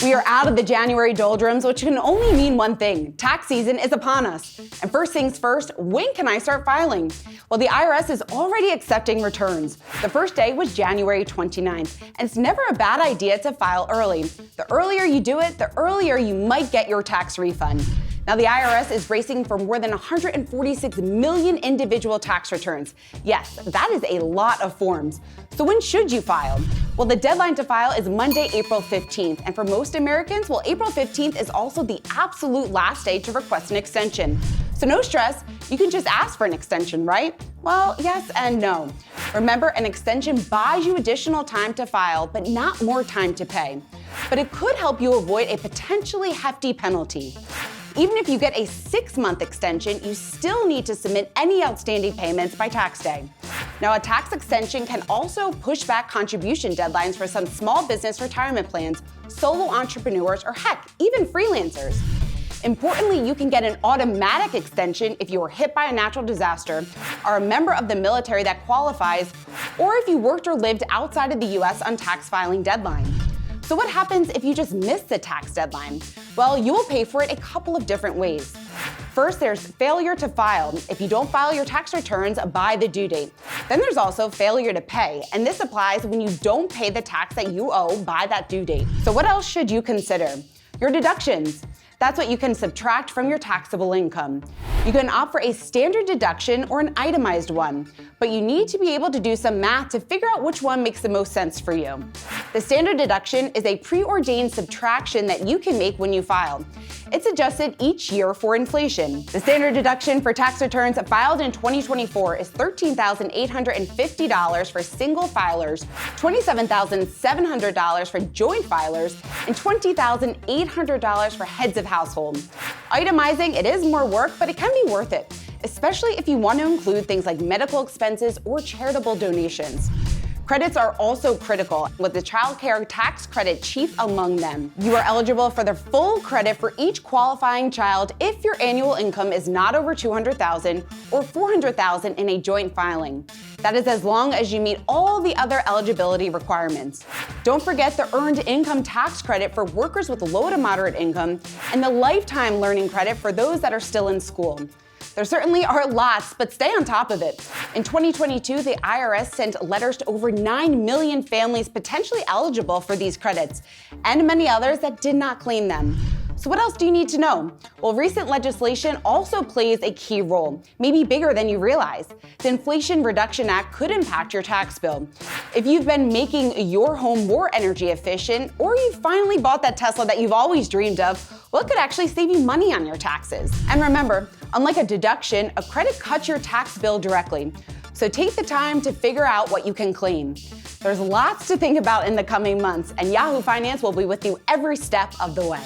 We are out of the January doldrums, which can only mean one thing. Tax season is upon us. And first things first, when can I start filing? Well, the IRS is already accepting returns. The first day was January 29th, and it's never a bad idea to file early. The earlier you do it, the earlier you might get your tax refund. Now, the IRS is racing for more than 146 million individual tax returns. Yes, that is a lot of forms. So when should you file? Well, the deadline to file is Monday, April 15th. And for most Americans, well, April 15th is also the absolute last day to request an extension. So no stress, you can just ask for an extension, right? Well, yes and no. Remember, an extension buys you additional time to file, but not more time to pay. But it could help you avoid a potentially hefty penalty. Even if you get a 6-month extension, you still need to submit any outstanding payments by tax day. Now, a tax extension can also push back contribution deadlines for some small business retirement plans, solo entrepreneurs, or heck, even freelancers. Importantly, you can get an automatic extension if you were hit by a natural disaster, are a member of the military that qualifies, or if you worked or lived outside of the US on tax filing deadline. So what happens if you just miss the tax deadline? Well, you will pay for it a couple of different ways. First, there's failure to file, if you don't file your tax returns by the due date. Then there's also failure to pay, and this applies when you don't pay the tax that you owe by that due date. So what else should you consider? Your deductions. That's what you can subtract from your taxable income. You can opt for a standard deduction or an itemized one, but you need to be able to do some math to figure out which one makes the most sense for you. The standard deduction is a preordained subtraction that you can make when you file. It's adjusted each year for inflation. The standard deduction for tax returns filed in 2024 is $13,850 for single filers, $27,700 for joint filers, and $20,800 for heads of household. Itemizing, it is more work, but it can be worth it, especially if you want to include things like medical expenses or charitable donations. Credits are also critical, with the child care tax credit chief among them. You are eligible for the full credit for each qualifying child if your annual income is not over $200,000 or $400,000 in a joint filing. That is as long as you meet all the other eligibility requirements. Don't forget the earned income tax credit for workers with low to moderate income and the lifetime learning credit for those that are still in school. There certainly are lots, but stay on top of it. In 2022, the IRS sent letters to over 9 million families potentially eligible for these credits, and many others that did not claim them. So what else do you need to know? Well, recent legislation also plays a key role, maybe bigger than you realize. The Inflation Reduction Act could impact your tax bill. If you've been making your home more energy efficient, or you finally bought that Tesla that you've always dreamed of, well, it could actually save you money on your taxes. And remember, unlike a deduction, a credit cuts your tax bill directly. So take the time to figure out what you can claim. There's lots to think about in the coming months, and Yahoo Finance will be with you every step of the way.